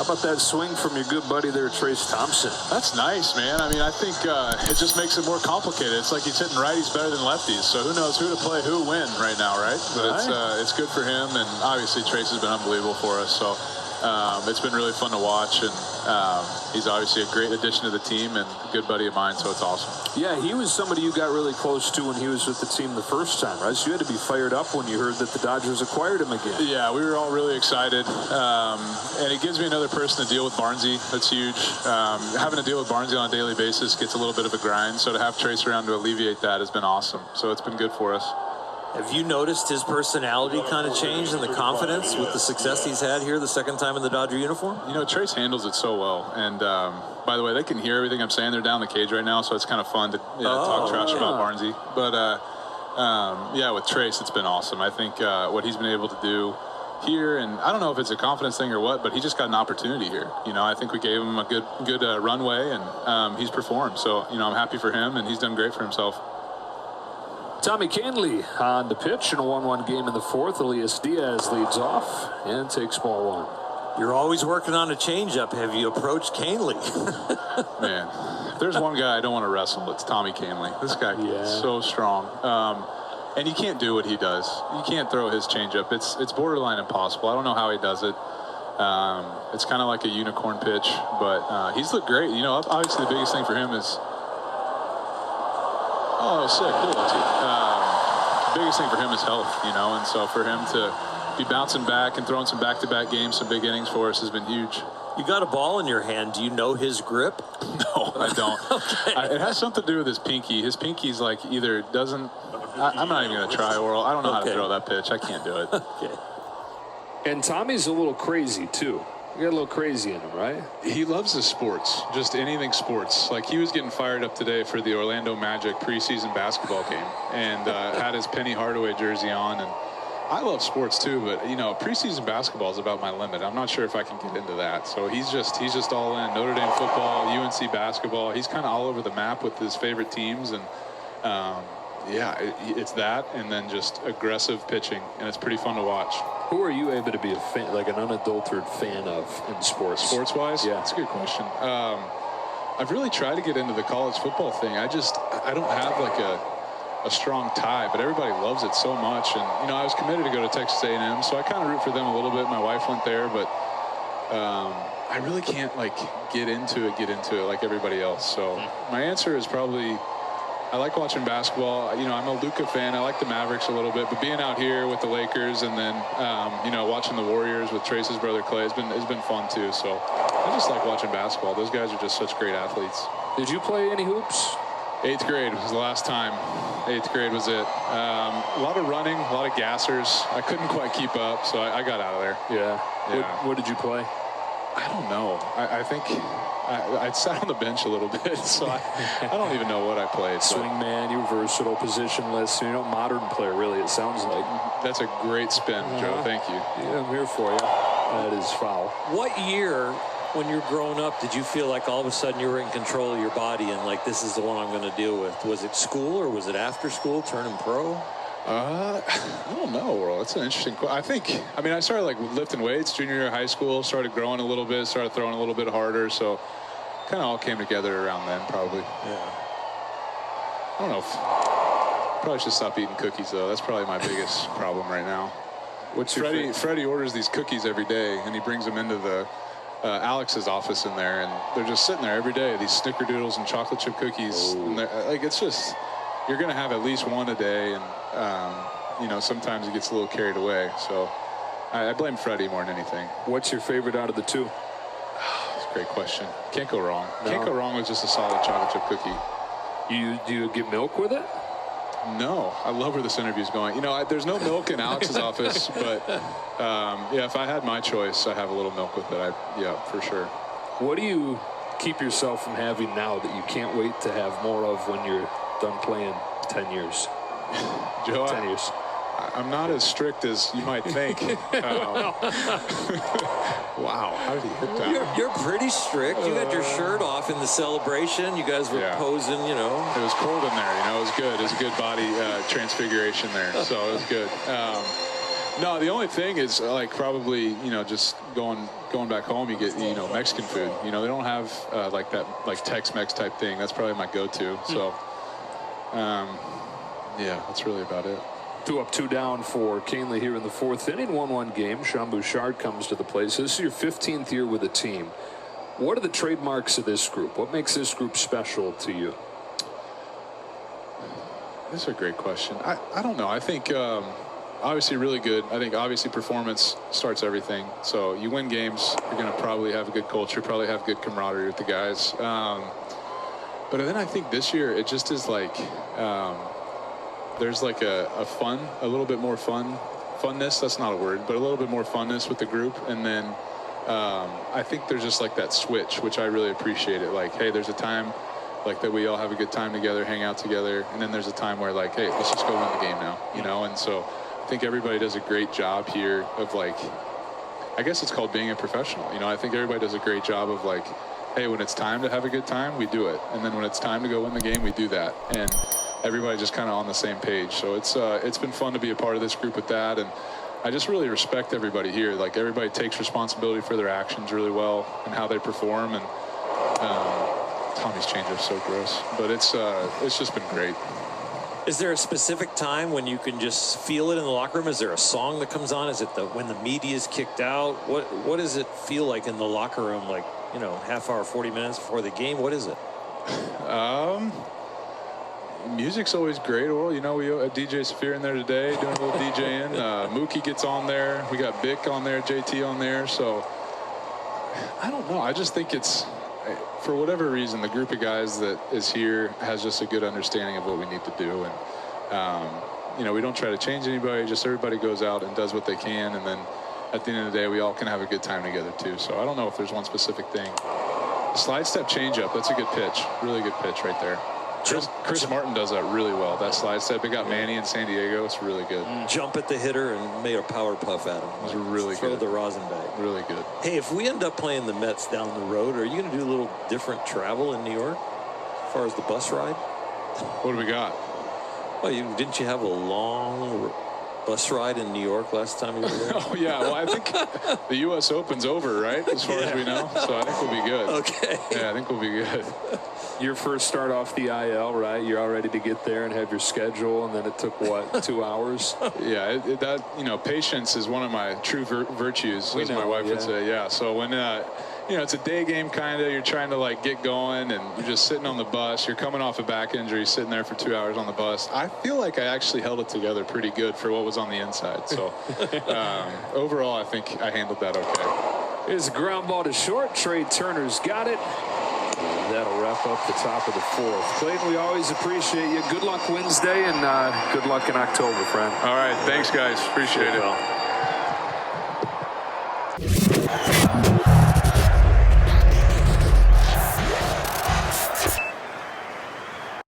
How about that swing from your good buddy there, Trayce Thompson? That's nice, man. I mean, I think it just makes it more complicated. It's like he's hitting righties better than lefties. So who knows who to play, who win right now, right? But it's good for him, and obviously Trayce has been unbelievable for us. So it's been really fun to watch, and he's obviously a great addition to the team and a good buddy of mine, so it's awesome. Yeah, he was somebody you got really close to when he was with the team the first time, right? So you had to be fired up when you heard that the Dodgers acquired him again. Yeah, we were all really excited, and it gives me another person to deal with Barnesy. That's huge. Having to deal with Barnesy on a daily basis gets a little bit of a grind, so to have Trayce around to alleviate that has been awesome. So it's been good for us. Have you noticed his personality kind of change and the confidence with the success he's had here the second time in the Dodger uniform? You know, Trayce handles it so well. And by the way, they can hear everything I'm saying. They're down the cage right now, so it's kind of fun to talk trash about Barnesy. But, yeah, with Trayce, it's been awesome. I think what he's been able to do here, and I don't know if it's a confidence thing or what, but he just got an opportunity here. You know, I think we gave him a good runway, and he's performed. So, you know, I'm happy for him, and he's done great for himself. Tommy Kahnle on the pitch in a 1-1 game in the fourth. Elias Diaz leads off and takes ball one. You're always working on a changeup. Have you approached Kahnle? Man, if there's one guy I don't want to wrestle, it's Tommy Kahnle. This guy is so strong. And you can't do what he does. You can't throw his changeup. It's borderline impossible. I don't know how he does it. It's kind of like a unicorn pitch, but he's looked great. You know, obviously the biggest thing for him is sick. The biggest thing for him is health, you know, and so for him to be bouncing back and throwing some back-to-back games, some big innings for us has been huge. You got a ball in your hand. Do you know his grip? No, I don't. Okay. It has something to do with his pinky. His pinky's like either doesn't. I'm not even going to try, Oral. I don't know how to throw that pitch. I can't do it. Okay. And Tommy's a little crazy, too. You got a little crazy in him, right? He loves the sports, just anything sports. Like he was getting fired up today for the Orlando Magic preseason basketball game, and had his Penny Hardaway jersey on. And I love sports too, but you know, preseason basketball is about my limit. I'm not sure if I can get into that. So he's just all in. Notre Dame football, UNC basketball. He's kind of all over the map with his favorite teams, and yeah, it's that, and then just aggressive pitching, and it's pretty fun to watch. Who are you able to be a fan, like an unadulterated fan of in sports? Sports-wise? Yeah. That's a good question. I've really tried to get into the college football thing. I don't have like a strong tie, but everybody loves it so much. And, you know, I was committed to go to Texas A&M, so I kind of root for them a little bit. My wife went there, but I really can't, like, get into it like everybody else. So my answer is probably I like watching basketball. You know, I'm a Luka fan. I like the Mavericks a little bit, but being out here with the Lakers and then, you know, watching the Warriors with Trayce's brother Clay has been fun too. So I just like watching basketball. Those guys are just such great athletes. Did you play any hoops? 8th grade was the last time. 8th grade was it. A lot of running, a lot of gassers. I couldn't quite keep up, so I got out of there. Yeah. What did you play? I don't know. I think I sat on the bench a little bit, so I don't even know what I played. Swingman, you were versatile, positionless. You know, modern player, really, it sounds like. That's a great spin, Joe. Thank you. Yeah, I'm here for you. That is foul. What year, when you're growing up, did you feel like all of a sudden you were in control of your body and like, this is the one I'm going to deal with? Was it school or was it after school, turning pro? I don't know, Earl. That's an interesting question. I mean, I started like lifting weights junior year of high school, started growing a little bit, started throwing a little bit harder. So kind of all came together around then, probably. Yeah. I don't know. Probably should stop eating cookies, though. That's probably my biggest problem right now. What's your Freddie orders these cookies every day, and he brings them into the Alex's office in there, and they're just sitting there every day, these snickerdoodles and chocolate chip cookies. And like, it's just, you're going to have at least one a day, and you know, sometimes it gets a little carried away. So I blame Freddie more than anything. What's your favorite out of the two? That's a great question. Can't go wrong. No. Can't go wrong with just a solid chocolate chip cookie. Do you get milk with it? No. I love where this interview's going. You know, there's no milk in Alex's office, but yeah, if I had my choice, I have a little milk with it. Yeah, for sure. What do you keep yourself from having now that you can't wait to have more of when you're done playing 10 years? Joe, 10 years. I'm not as strict as you might think. Wow, how did he hit that? You're pretty strict. You got your shirt off in the celebration. You guys were posing, you know. It was cold in there, you know. It was good. It was a good body transfiguration there, so it was good. No, the only thing is like probably, just going back home, you get, Mexican food. They don't have like that, like Tex-Mex type thing. That's probably my go-to. So, yeah, that's really about it. 2 up, 2 down for Kahnle here in the 4th inning. 1-1 game. Sean Bouchard comes to the plate. So this is your 15th year with the team. What are the trademarks of this group? What makes this group special to you? This is a great question. I don't know. I think obviously really good. I think obviously performance starts everything. So you win games, you're going to probably have a good culture, probably have good camaraderie with the guys. But then I think this year it just is like there's like a little bit more funness. That's not a word, but a little bit more funness with the group. And then I think there's just like that switch, which I really appreciate it. Like, hey, there's a time like that we all have a good time together, hang out together. And then there's a time where like, hey, let's just go win the game now, And so I think everybody does a great job here of like, I guess it's called being a professional. I think everybody does a great job of like, hey, when it's time to have a good time, we do it. And then when it's time to go win the game, we do that. And everybody just kind of on the same page. So it's been fun to be a part of this group with that. And I just really respect everybody here. Like everybody takes responsibility for their actions really well and how they perform. And Tommy's changeup's so gross, but it's just been great. Is there a specific time when you can just feel it in the locker room? Is there a song that comes on? Is it when the media is kicked out? What does it feel like in the locker room? Like, half hour, 40 minutes before the game? What is it? Music's always great. Well, we have DJ Saphir in there today doing a little DJing. Mookie gets on there. We got Bick on there, JT on there. So I don't know. I just think it's, for whatever reason, the group of guys that is here has just a good understanding of what we need to do. And, we don't try to change anybody. Just everybody goes out and does what they can. And then at the end of the day, we all can have a good time together, too. So I don't know if there's one specific thing. Slide step changeup, that's a good pitch. Really good pitch right there. Chris Martin does that really well. That slide step. It got Manny in San Diego. It's really good. Jump at the hitter and made a power puff at him. It was really Throw good. the rosin bag. Really good. Hey, if we end up playing the Mets down the road, are you going to do a little different travel in New York as far as the bus ride? What do we got? Well, didn't you have a long bus ride in New York last time you were there? Oh, yeah. Well, I think the U.S. Open's over, right? As far as we know. So I think we'll be good. Okay. Yeah, I think we'll be good. Your first start off the IL, right? You're all ready to get there and have your schedule, and then it took, what, 2 hours? Yeah, patience is one of my true virtues, as my wife would say. Yeah, so when, it's a day game kind of, you're trying to, like, get going, and you're just sitting on the bus. You're coming off a back injury, sitting there for 2 hours on the bus. I feel like I actually held it together pretty good for what was on the inside. So, overall, I think I handled that okay. Here's a ground ball to short. Trey Turner's got it. That'll wrap up the top of the 4th. Clayton, we always appreciate you. Good luck Wednesday, and good luck in October, friend. All right. Thanks, guys. Appreciate it. Well.